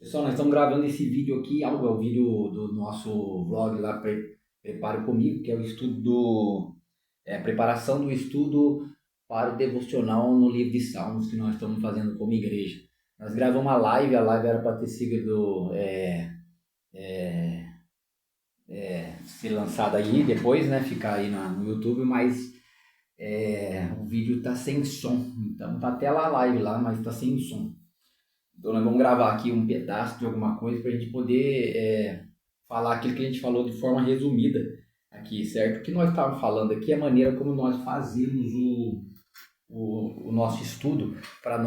Pessoal, nós estamos gravando esse vídeo aqui, é o vídeo do nosso vlog lá, Prepare Comigo, que é o estudo preparação do estudo para o devocional no livro de Salmos que nós estamos fazendo como igreja. Nós gravamos uma live, a live era para ter sido ser lançada aí depois, né, ficar aí no YouTube, mas o vídeo tá sem som, então tá até lá a live lá, mas tá sem som. Então nós vamos gravar aqui um pedaço de alguma coisa para a gente poder falar aquilo que a gente falou de forma resumida aqui, certo? O que nós estávamos falando aqui é a maneira como nós fazemos o nosso estudo para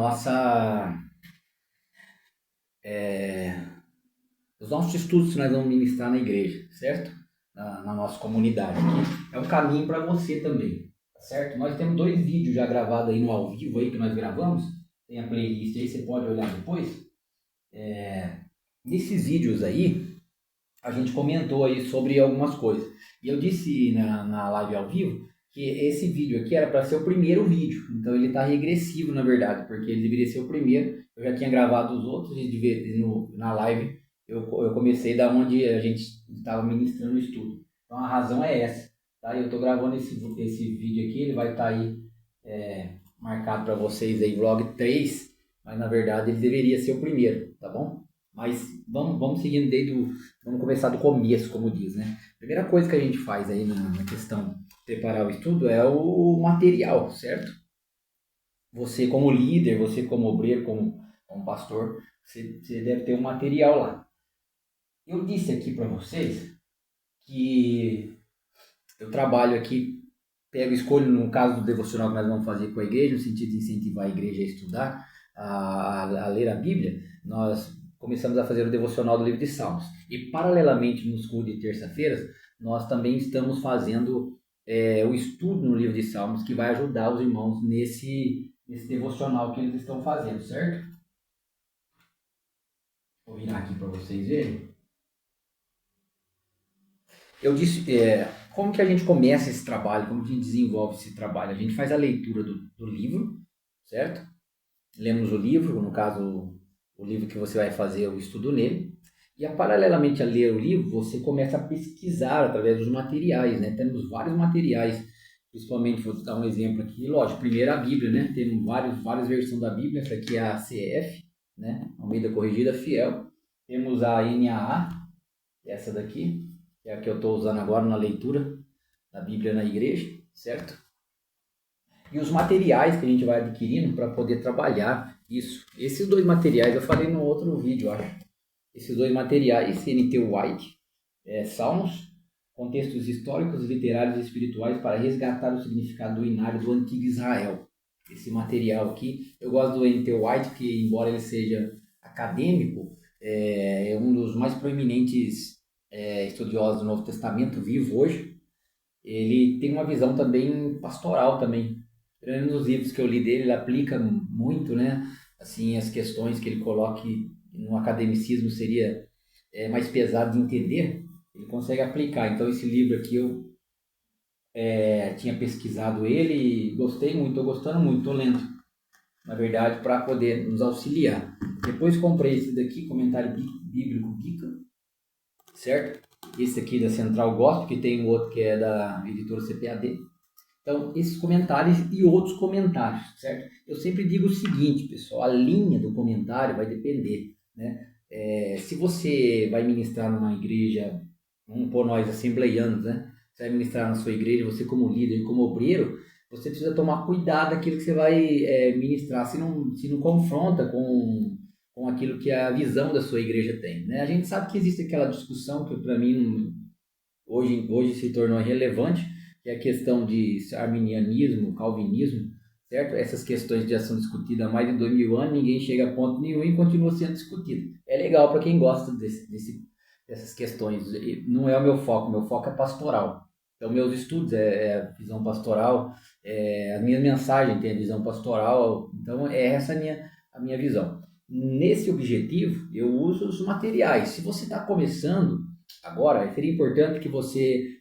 os nossos estudos que nós vamos ministrar na igreja, certo? Na nossa comunidade aqui. É um caminho para você também, tá certo? Nós temos 2 vídeos já gravados aí no ao vivo aí que nós gravamos. Tem a playlist aí, você pode olhar depois. Nesses vídeos aí, a gente comentou aí sobre algumas coisas. E eu disse na live ao vivo que esse vídeo aqui era para ser o primeiro vídeo. Então ele está regressivo, na verdade, porque ele deveria ser o primeiro. Eu já tinha gravado os outros e na live eu comecei da onde a gente estava ministrando o estudo. Então a razão é essa. Tá? Eu estou gravando esse vídeo aqui, ele vai estar aí marcado para vocês aí, vlog 3, mas na verdade ele deveria ser o primeiro, tá bom? Mas vamos seguindo vamos começar do começo, como diz, né? Primeira coisa que a gente faz aí na questão de preparar o estudo é o material, certo? Você como líder, você como obreiro, como pastor, você deve ter um material lá. Eu disse aqui para vocês que eu trabalho aqui, escolho no caso do devocional que nós vamos fazer com a igreja, no sentido de incentivar a igreja a estudar, a ler a Bíblia, nós começamos a fazer o devocional do livro de Salmos. E paralelamente nos cultos de terça-feiras, nós também estamos fazendo o estudo no livro de Salmos, que vai ajudar os irmãos nesse devocional que eles estão fazendo, certo? Vou virar aqui para vocês verem. Eu disse, como que a gente começa esse trabalho, como que a gente desenvolve esse trabalho? A gente faz a leitura do livro, certo? Lemos o livro, no caso, o livro que você vai fazer o estudo nele. E paralelamente a ler o livro, você começa a pesquisar através dos materiais, né? Temos vários materiais, principalmente, vou dar um exemplo aqui, lógico, primeiro a Bíblia, né? Temos várias versões da Bíblia, essa aqui é a CF, né? Almeida Corrigida Fiel. Temos a NAA, essa daqui, que é a que eu estou usando agora na leitura da Bíblia na igreja, certo? E os materiais que a gente vai adquirindo para poder trabalhar isso. Esses 2 materiais eu falei no outro vídeo, acho. Esses 2 materiais, N.T. White, Salmos, contextos históricos, literários e espirituais para resgatar o significado do inário do antigo Israel. Esse material aqui, eu gosto do N.T. White, que embora ele seja acadêmico, é um dos mais proeminentes estudiosos do Novo Testamento vivo hoje. Ele tem uma visão também pastoral também. Pelo menos nos livros que eu li dele, ele aplica muito, né? Assim, as questões que ele coloca que no academicismo seria mais pesado de entender, ele consegue aplicar. Então esse livro aqui eu tinha pesquisado ele e gostei muito, estou gostando muito, estou lendo, na verdade, para poder nos auxiliar. Depois comprei esse daqui, Comentário Bíblico Bica, certo? Esse aqui da Central Gospel, que tem outro que é da editora CPAD. Então, esses comentários e outros comentários, certo? Eu sempre digo o seguinte, pessoal, a linha do comentário vai depender, né? Se você vai ministrar numa igreja, vamos pôr nós assembleianos, né? Você vai ministrar na sua igreja, você como líder, como obreiro, você precisa tomar cuidado daquilo que você vai ministrar, se não confronta com aquilo que a visão da sua igreja tem, né? A gente sabe que existe aquela discussão que para mim hoje se tornou irrelevante, que é a questão de arminianismo, calvinismo, certo? Essas questões já são discutidas há mais de 2000 anos, ninguém chega a ponto nenhum e continua sendo discutido. É legal para quem gosta dessas questões. Não é o meu foco é pastoral. Então, meus estudos é visão pastoral, as minhas mensagens têm a visão pastoral, então é essa a minha visão. Nesse objetivo, eu uso os materiais. Se você está começando agora, seria importante que você,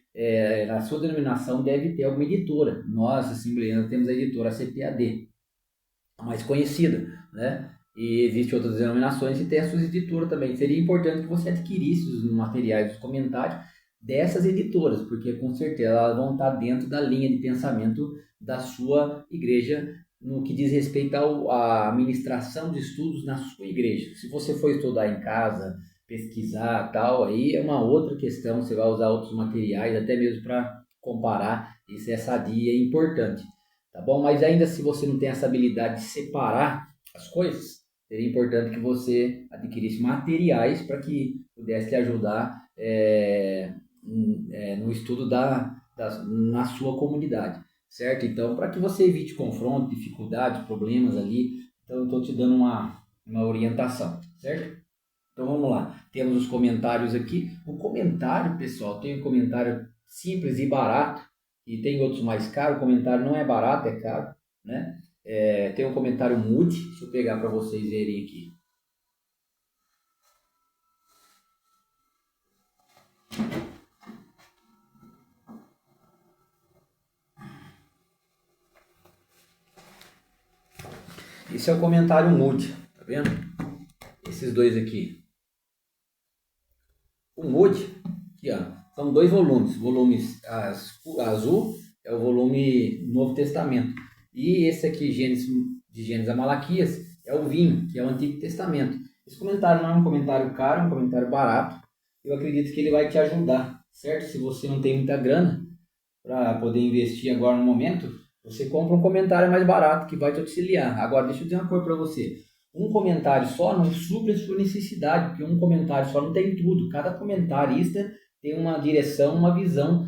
na sua denominação, deve ter alguma editora. Nós, assembleianos, temos a editora CPAD, a mais conhecida, né? e existem outras denominações e tem as suas editoras também. Seria importante que você adquirisse os materiais, os comentários dessas editoras, porque com certeza elas vão estar dentro da linha de pensamento da sua igreja no que diz respeito à administração de estudos na sua igreja. Se você for estudar em casa, pesquisar tal, aí é uma outra questão, você vai usar outros materiais, até mesmo para comparar, isso é sadia e importante, tá bom? Mas ainda se você não tem essa habilidade de separar as coisas, seria importante que você adquirisse materiais para que pudesse te ajudar no estudo na sua comunidade, certo? Então, para que você evite confronto, dificuldades, problemas ali, então eu estou te dando uma orientação, certo? Então vamos lá, temos os comentários aqui. O comentário, pessoal, tem um comentário simples e barato, e tem outros mais caros. O comentário não é barato, é caro, né? Tem um comentário Moody, deixa eu pegar para vocês verem aqui. Esse é o comentário Moody, tá vendo? Esses dois aqui. O Moody, aqui, ó, são 2 volumes. Volumes azul é o volume Novo Testamento. E esse aqui, de Gênesis a Malaquias, é o vinho, que é o Antigo Testamento. Esse comentário não é um comentário caro, é um comentário barato. Eu acredito que ele vai te ajudar, certo? Se você não tem muita grana para poder investir agora no momento, você compra um comentário mais barato que vai te auxiliar. Agora, deixa eu dizer uma coisa para você. Um comentário só não supre a sua necessidade, porque um comentário só não tem tudo. Cada comentarista tem uma direção, uma visão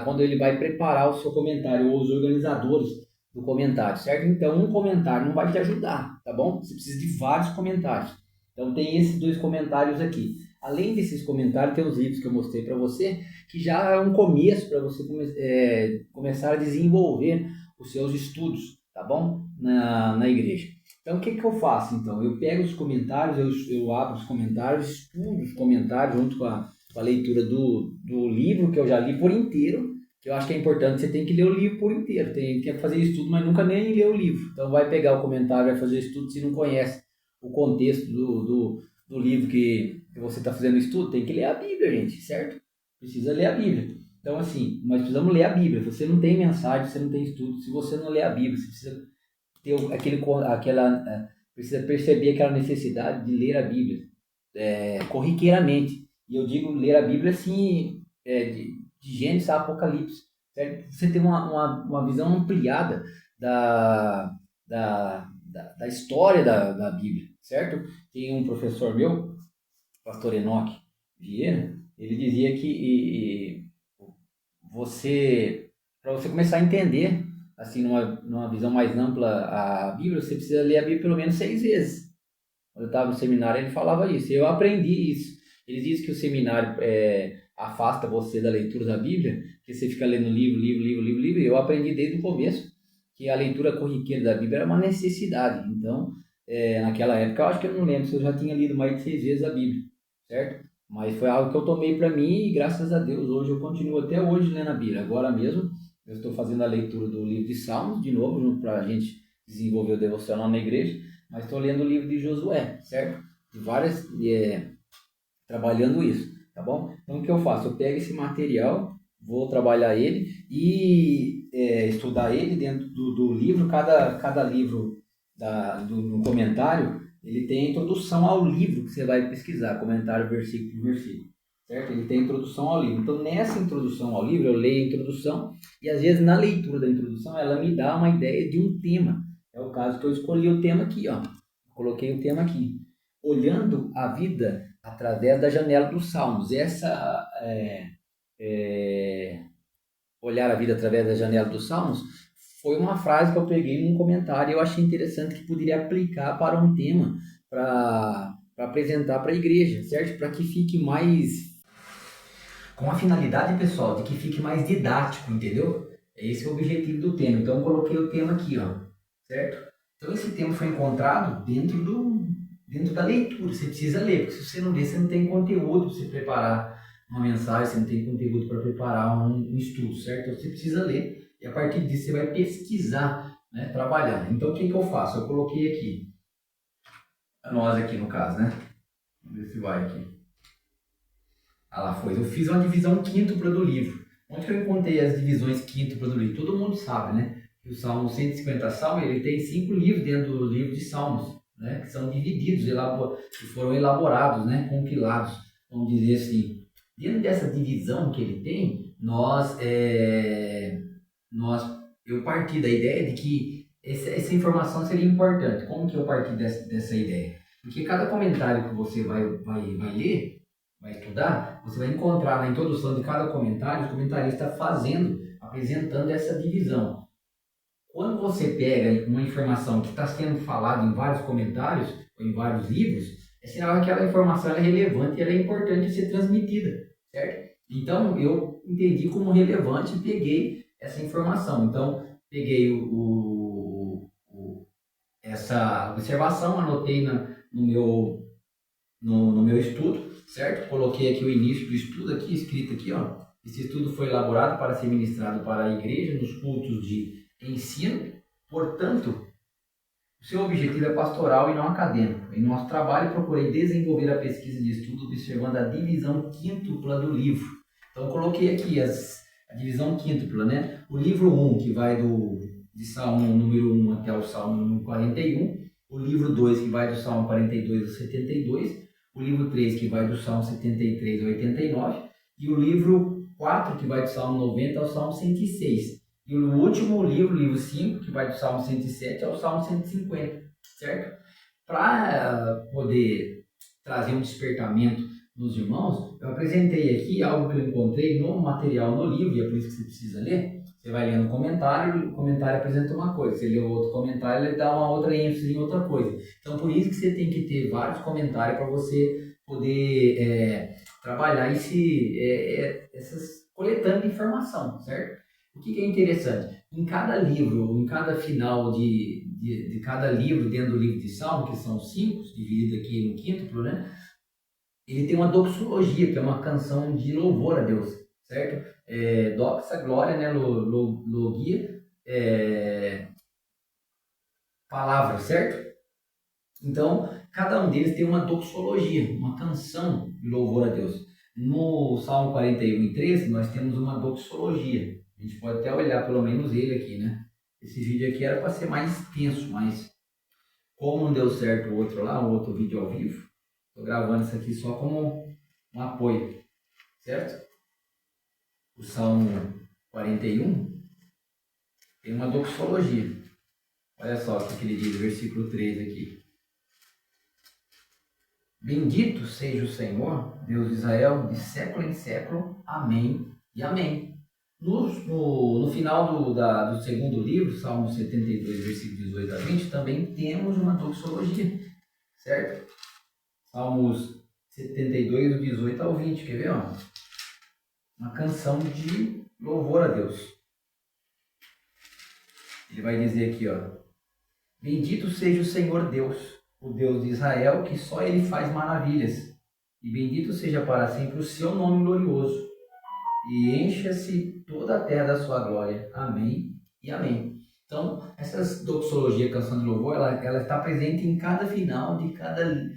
quando ele vai preparar o seu comentário, ou os organizadores do comentário, certo? Então, um comentário não vai te ajudar, tá bom? Você precisa de vários comentários. Então, tem esses 2 comentários aqui. Além desses comentários, tem os livros que eu mostrei para você, que já é um começo para você começar a desenvolver os seus estudos, tá bom? Na igreja. Então, o que eu faço? Então, eu pego os comentários, eu abro os comentários, estudo os comentários junto com a leitura do livro que eu já li por inteiro, que eu acho que é importante, você tem que ler o livro por inteiro, tem que fazer estudo, mas nunca nem ler o livro. Então, vai pegar o comentário, vai fazer estudo, se não conhece o contexto do livro que você está fazendo estudo, tem que ler a Bíblia, gente, certo? Precisa ler a Bíblia. Então, assim, nós precisamos ler a Bíblia. Você não tem mensagem, você não tem estudo, se você não ler a Bíblia, você precisa precisa perceber aquela necessidade de ler a Bíblia corriqueiramente. E eu digo ler a Bíblia assim, de Gênesis a Apocalipse. Certo? Você tem uma visão ampliada da história da Bíblia, certo? Tem um professor meu, pastor Enoque Vieira, ele dizia que para você começar a entender assim, numa visão mais ampla a Bíblia, você precisa ler a Bíblia pelo menos 6 vezes. Quando eu estava no seminário, ele falava isso. Eu aprendi isso. Ele diz que o seminário afasta você da leitura da Bíblia, que você fica lendo livro. Eu aprendi desde o começo que a leitura corriqueira da Bíblia era uma necessidade. Então, naquela época, eu acho que eu não lembro se eu já tinha lido mais de 6 vezes a Bíblia, certo? Mas foi algo que eu tomei para mim e graças a Deus hoje eu continuo até hoje lendo a Bíblia. Agora mesmo eu estou fazendo a leitura do livro de Salmos, de novo, para a gente desenvolver o devocional na igreja, mas estou lendo o livro de Josué, certo? De várias, trabalhando isso, tá bom? Então o que eu faço? Eu pego esse material, vou trabalhar ele e estudar ele dentro do livro. Cada livro no comentário, ele tem a introdução ao livro que você vai pesquisar, comentário versículo por versículo. Certo? Ele tem a introdução ao livro. Então, nessa introdução ao livro, eu leio a introdução e, às vezes, na leitura da introdução, ela me dá uma ideia de um tema. É o caso que eu escolhi o tema aqui, ó. Coloquei o tema aqui. Olhando a vida através da janela dos Salmos. Olhar a vida através da janela dos Salmos foi uma frase que eu peguei num comentário e eu achei interessante que poderia aplicar para um tema para apresentar para a igreja, certo? Para que fique mais com a finalidade, pessoal, de que fique mais didático, entendeu? Esse é o objetivo do tema. Então, eu coloquei o tema aqui, ó, certo? Então, esse tema foi encontrado dentro da leitura. Você precisa ler, porque se você não ler, você não tem conteúdo para você preparar uma mensagem, você não tem conteúdo para preparar um estudo, certo? Então, você precisa ler e, a partir disso, você vai pesquisar, né, trabalhar. Então, o que eu faço? Eu coloquei aqui a nós aqui no caso, né? Vamos ver se vai aqui. Ah lá foi. Eu fiz uma divisão quíntupla do livro. Onde que eu encontrei as divisões quíntuplas do livro? Todo mundo sabe, né? Que o Salmo 150 Salmo, ele tem 5 livros dentro do livro de Salmos, né? Que são divididos, que foram elaborados, né? Compilados, vamos dizer assim. Dentro dessa divisão que ele tem, eu parti da ideia de que essa informação seria importante. Como que eu parti dessa ideia? Porque cada comentário que você vai ler, vai estudar, você vai encontrar na introdução de cada comentário, o comentarista apresentando essa divisão. Quando você pega uma informação que está sendo falada em vários comentários, ou em vários livros, é sinal que aquela informação é relevante e ela é importante de ser transmitida, certo? Então, eu entendi como relevante e peguei essa informação. Então, peguei essa observação, anotei no meu estudo, certo? Coloquei aqui o início do estudo, aqui escrito aqui, ó. Esse estudo foi elaborado para ser ministrado para a igreja nos cultos de ensino. Portanto, o seu objetivo é pastoral e não acadêmico. Em nosso trabalho, procurei desenvolver a pesquisa de estudo observando a divisão quíntupla do livro. Então, coloquei aqui a divisão quíntupla, né? O livro 1, que vai de Salmo número 1 até o Salmo número 41. O livro 2, que vai do Salmo 42 ao 72. O livro 3, que vai do Salmo 73 ao 89. E o livro 4, que vai do Salmo 90 ao Salmo 106. E o último livro, o livro 5, que vai do Salmo 107 ao Salmo 150, certo? Para poder trazer um despertamento nos irmãos, eu apresentei aqui algo que eu encontrei no material no livro, e é por isso que você precisa ler. Você vai lendo o comentário apresenta uma coisa, você lê o outro comentário, ele dá uma outra ênfase em outra coisa. Então, por isso que você tem que ter vários comentários para você poder trabalhar essas coletando de informação, certo? O que é interessante? Em cada livro, em cada final de cada livro, dentro do livro de Salmo, que são 5, dividido aqui no quíntuplo, né? Ele tem uma doxologia, que é uma canção de louvor a Deus, certo? Doxa, glória, né? Logia, palavra, certo? Então, cada um deles tem uma doxologia, uma canção de louvor a Deus. No Salmo 41 e 13, nós temos uma doxologia. A gente pode até olhar pelo menos ele aqui, né? Esse vídeo aqui era para ser mais extenso, mas como não deu certo o outro lá, o outro vídeo ao vivo, estou gravando isso aqui só como um apoio, certo? O Salmo 41 tem uma doxologia. Olha só o que ele diz, versículo 3 aqui. Bendito seja o Senhor, Deus de Israel, de século em século. Amém e amém. No final do segundo livro, Salmo 72, versículo 18 a 20, também temos uma doxologia, certo? Salmos 72, do 18 ao 20, quer ver? Ó? Uma canção de louvor a Deus. Ele vai dizer aqui, ó. Bendito seja o Senhor Deus, o Deus de Israel, que só Ele faz maravilhas. E bendito seja para sempre o seu nome glorioso. E encha-se toda a terra da sua glória. Amém e amém. Então, essa doxologia, canção de louvor, ela está presente em cada final de cada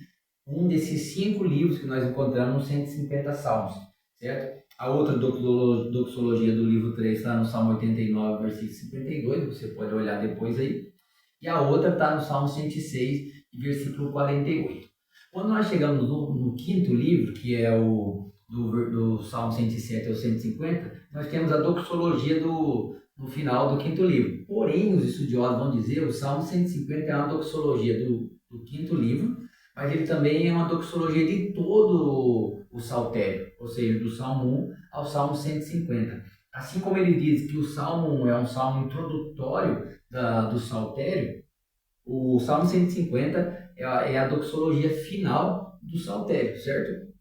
um desses 5 livros que nós encontramos nos 150 salmos, certo? A outra doxologia do livro 3 está no Salmo 89, versículo 52, você pode olhar depois aí. E a outra está no Salmo 106, versículo 48. Quando nós chegamos no quinto livro, que é o do Salmo 107 ao 150, nós temos a doxologia no final do quinto livro. Porém, os estudiosos vão dizer que o Salmo 150 é uma doxologia do quinto livro, mas ele também é uma doxologia de todo o saltério, ou seja, do Salmo 1 ao Salmo 150. Assim como ele diz que o Salmo 1 é um salmo introdutório do saltério, o Salmo 150 é a doxologia final do saltério, certo?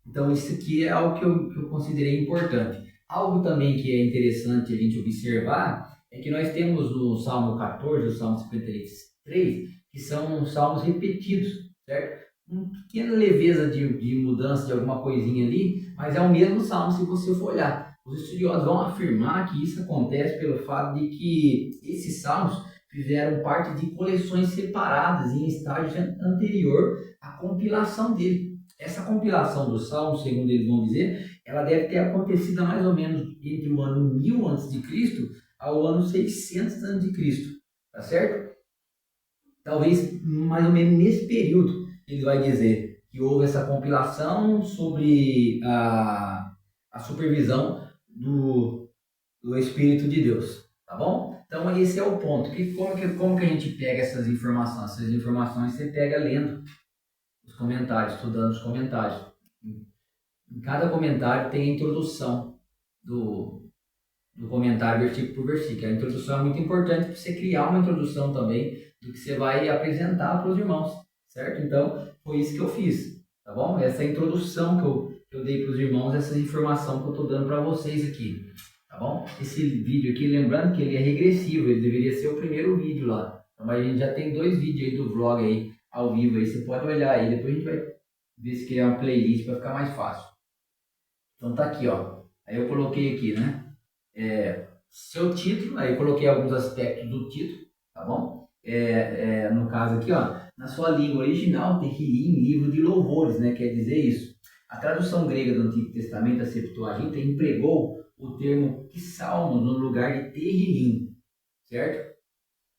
Então, isso aqui é algo que eu considerei importante. Algo também que é interessante a gente observar é que nós temos no Salmo 14 e o Salmo 53, que são salmos repetidos, certo? Uma pequena leveza de mudança de alguma coisinha ali, mas é o mesmo salmo se você for olhar. Os estudiosos vão afirmar que isso acontece pelo fato de que esses salmos fizeram parte de coleções separadas em estágio anterior à compilação dele. Essa compilação dos Salmos, segundo eles vão dizer, ela deve ter acontecido mais ou menos entre o ano 1000 a.C. ao ano 600 a.C., tá certo? Talvez mais ou menos nesse período ele vai dizer que houve essa compilação sobre a supervisão do Espírito de Deus, tá bom? Então esse é o ponto. Como que a gente pega essas informações? Essas informações você pega lendo os comentários, estudando os comentários. Em cada comentário tem a introdução do comentário versículo por versículo. A introdução é muito importante para você criar uma introdução também do que você vai apresentar para os irmãos, certo? Então, foi isso que eu fiz, tá bom? Essa introdução que eu dei para os irmãos, essa informação que eu estou dando para vocês aqui, tá bom? Esse vídeo aqui, lembrando que ele é regressivo, ele deveria ser o primeiro vídeo lá. Então, mas a gente já tem 2 vídeos aí do vlog aí, ao vivo aí, você pode olhar aí, depois a gente vai ver se criar uma playlist para ficar mais fácil. Então tá aqui, ó. Aí eu coloquei aqui, né? Seu título, aí eu coloquei alguns aspectos do título, tá bom? No caso aqui, ó, na sua língua original, Tehillim, livro de louvores, né? Quer dizer isso. A tradução grega do Antigo Testamento, a Septuaginta, empregou o termo psalmos no lugar de Tehillim, certo?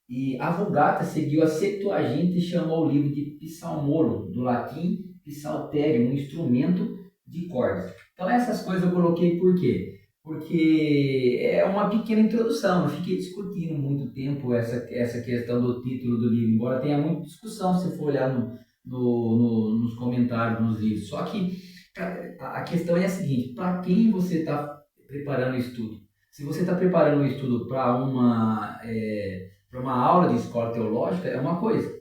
E a Vulgata seguiu a Septuaginta e chamou o livro de psalmodium, do latim psalterium, um instrumento de cordas. Então essas coisas eu coloquei por quê? Porque é uma pequena introdução, eu fiquei discutindo muito tempo essa questão do título do livro, embora tenha muita discussão se você for olhar nos comentários, nos livros. Só que a questão é a seguinte, para quem você está preparando o estudo? Se você está preparando o estudo para uma aula de escola teológica, é uma coisa,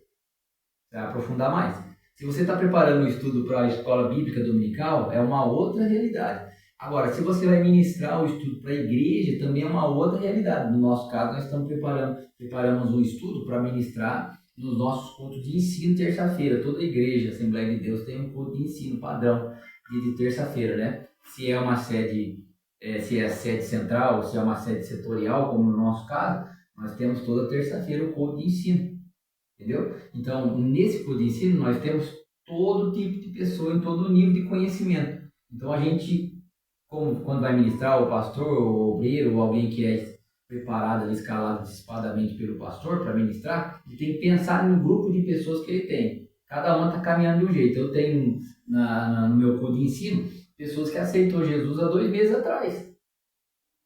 vai aprofundar mais. Se você está preparando o estudo para a escola bíblica dominical, é uma outra realidade. Agora, se você vai ministrar o estudo para a igreja, também é uma outra realidade. No nosso caso, nós estamos preparamos um estudo para ministrar nos nossos cultos de ensino terça-feira. Toda igreja, Assembleia de Deus, tem um culto de ensino padrão de terça-feira, né? Se é uma sede, se é a sede central, se é uma sede setorial, como no nosso caso, nós temos toda terça-feira o culto de ensino, entendeu? Então, nesse culto de ensino, nós temos todo tipo de pessoa em todo nível de conhecimento. Então, a gente, quando vai ministrar, o pastor, o obreiro, ou alguém que é preparado, escalado antecipadamente pelo pastor para ministrar, ele tem que pensar no grupo de pessoas que ele tem. Cada uma está caminhando de um jeito. Eu tenho no meu curso de ensino pessoas que aceitou Jesus há 2 meses atrás.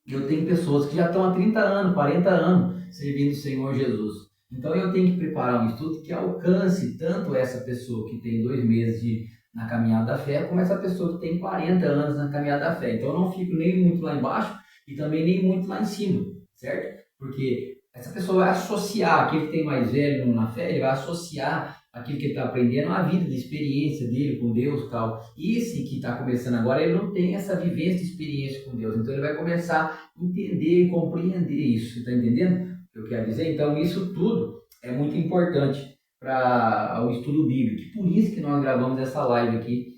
Eu tenho pessoas que já estão há 30 anos, 40 anos servindo o Senhor Jesus. Então eu tenho que preparar um estudo que alcance tanto essa pessoa que tem 2 meses na caminhada da fé, como essa pessoa que tem 40 anos na caminhada da fé. Então eu não fico nem muito lá embaixo e também nem muito lá em cima, certo? Porque essa pessoa vai associar, aquele que tem mais velho na fé, ele vai associar aquilo que ele está aprendendo à vida, de experiência dele com Deus e tal. E esse que está começando agora, ele não tem essa vivência de experiência com Deus. Então ele vai começar a entender e compreender isso. Você está entendendo o que eu quero dizer? Então isso tudo é muito importante para o estudo bíblico. Por isso que nós gravamos essa live aqui,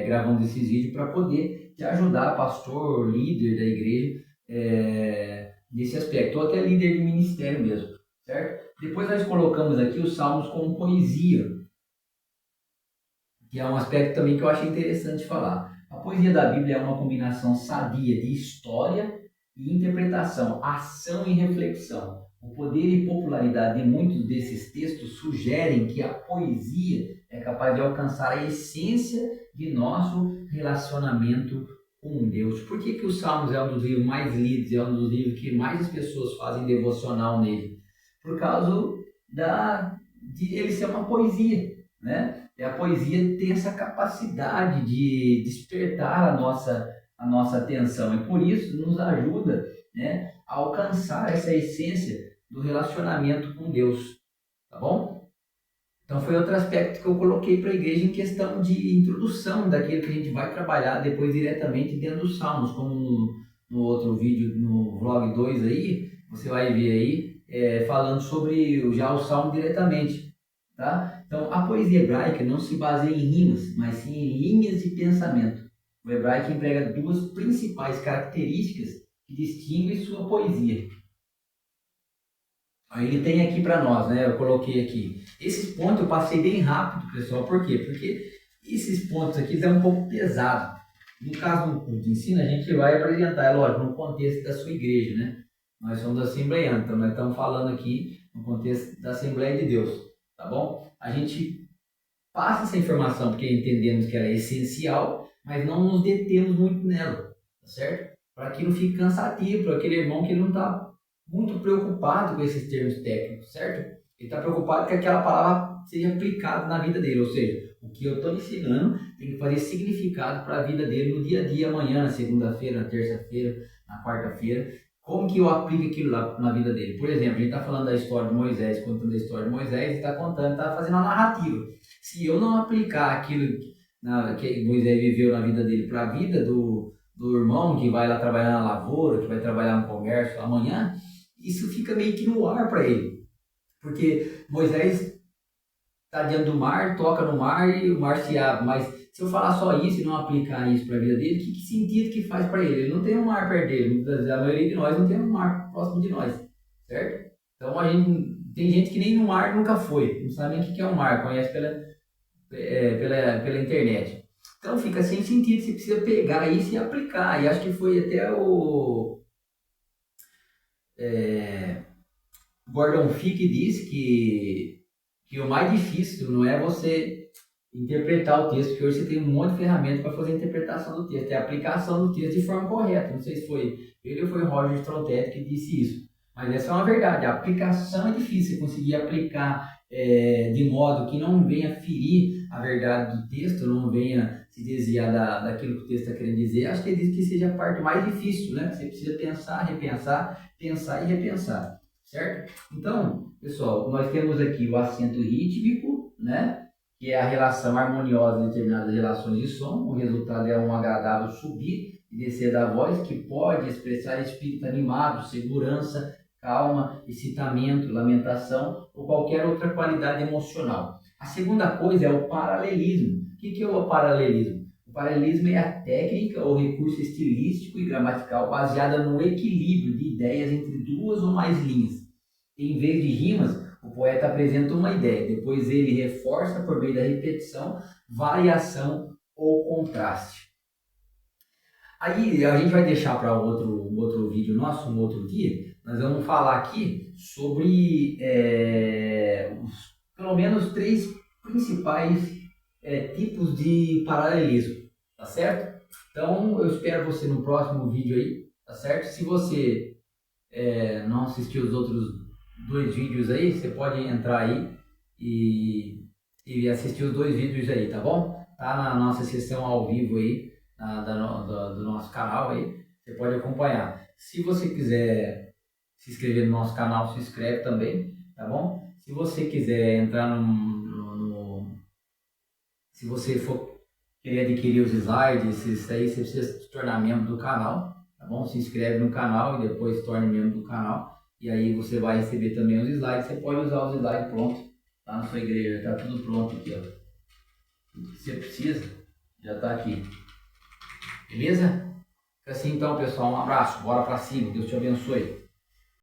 gravamos esses vídeos para poder te ajudar, pastor, líder da igreja, nesse aspecto, ou até líder de ministério mesmo, certo? Depois nós colocamos aqui os salmos como poesia, que é um aspecto também que eu achei interessante falar. A poesia da Bíblia é uma combinação sadia de história e interpretação, ação e reflexão. O poder e popularidade de muitos desses textos sugerem que a poesia é capaz de alcançar a essência de nosso relacionamento com Deus. Por que os Salmos é um dos livros mais lidos, é um dos livros que mais as pessoas fazem devocional nele? Por causa de ele ser uma poesia, né? E a poesia tem essa capacidade de despertar a nossa atenção e por isso nos ajuda, né, a alcançar essa essência do relacionamento com Deus, tá bom? Então foi outro aspecto que eu coloquei para a igreja em questão de introdução daquilo que a gente vai trabalhar depois diretamente dentro dos Salmos, como no outro vídeo, no vlog 2 aí, você vai ver aí, falando sobre já o Salmo diretamente, tá? Então a poesia hebraica não se baseia em rimas, mas sim em linhas de pensamento. O hebraico emprega 2 principais características que distinguem sua poesia: Aí ele tem aqui para nós, né? Eu coloquei aqui. Esses pontos eu passei bem rápido, pessoal. Por quê? Porque esses pontos aqui é um pouco pesado. No caso do culto de ensino, a gente vai apresentar, é lógico, no contexto da sua igreja, né? Nós somos assembleianos, então nós estamos falando aqui no contexto da Assembleia de Deus, tá bom? A gente passa essa informação porque entendemos que ela é essencial, mas não nos detemos muito nela, tá certo? Para que não fique cansativo, para aquele irmão que não está muito preocupado com esses termos técnicos, certo? Ele está preocupado que aquela palavra seja aplicada na vida dele, ou seja, o que eu estou ensinando tem que fazer significado para a vida dele no dia a dia, amanhã, na segunda-feira, na terça-feira, na quarta-feira. Como que eu aplico aquilo lá na vida dele? Por exemplo, a gente está falando da história de Moisés, contando a história de Moisés, e está contando, está fazendo uma narrativa. Se eu não aplicar aquilo que Moisés viveu na vida dele para a vida do irmão que vai lá trabalhar na lavoura, que vai trabalhar no comércio amanhã, isso fica meio que no ar para ele. Porque Moisés está diante do mar, toca no mar e o mar se abre. Mas se eu falar só isso e não aplicar isso para a vida dele, que sentido que faz para ele? Ele não tem um mar perto dele. A maioria de nós não tem um mar próximo de nós, certo? Então tem gente que nem no mar nunca foi, não sabe nem o que é um mar, conhece pela internet. Então fica sem sentido, você precisa pegar isso e aplicar. E acho que foi até o Gordon Fee que disse que o mais difícil não é você interpretar o texto, porque hoje você tem um monte de ferramentas para fazer a interpretação do texto, é a aplicação do texto de forma correta. Não sei se foi ele ou foi o Roger Strontetti que disse isso, mas essa é uma verdade. A aplicação é difícil, você conseguir aplicar de modo que não venha ferir a verdade do texto, não venha se desviar daquilo que o texto está querendo dizer. Acho que ele diz que seja a parte mais difícil, né? Você precisa pensar, repensar, pensar e repensar, certo? Então, pessoal, nós temos aqui o acento rítmico, né? Que é a relação harmoniosa de determinadas relações de som. O resultado é um agradável subir e descer da voz, que pode expressar espírito animado, segurança, calma, excitamento, lamentação ou qualquer outra qualidade emocional. A segunda coisa é o paralelismo. O que é o paralelismo? O paralelismo é a técnica ou recurso estilístico e gramatical baseada no equilíbrio de ideias entre duas ou mais linhas. Em vez de rimas, o poeta apresenta uma ideia, depois ele reforça por meio da repetição, variação ou contraste. Aí a gente vai deixar para um outro vídeo nosso, um outro dia, nós vamos falar aqui sobre pelo menos 3 principais tipos de paralelismo, tá certo? Então eu espero você no próximo vídeo aí, tá certo? Se você não assistiu os outros 2 vídeos aí, você pode entrar aí e assistir os 2 vídeos aí, tá bom? Tá na nossa sessão ao vivo aí, do nosso canal aí, você pode acompanhar. Se você quiser se inscrever no nosso canal, se inscreve também, tá bom? Se você quiser entrar se você for querer adquirir os slides, isso aí você precisa se tornar membro do canal, tá bom? Se inscreve no canal e depois se torne membro do canal. E aí você vai receber também os slides. Você pode usar os slides prontos lá na sua igreja. Está tudo pronto aqui, ó. Tudo que você precisa já está aqui. Beleza? Fica assim então, pessoal. Um abraço. Bora para cima. Deus te abençoe.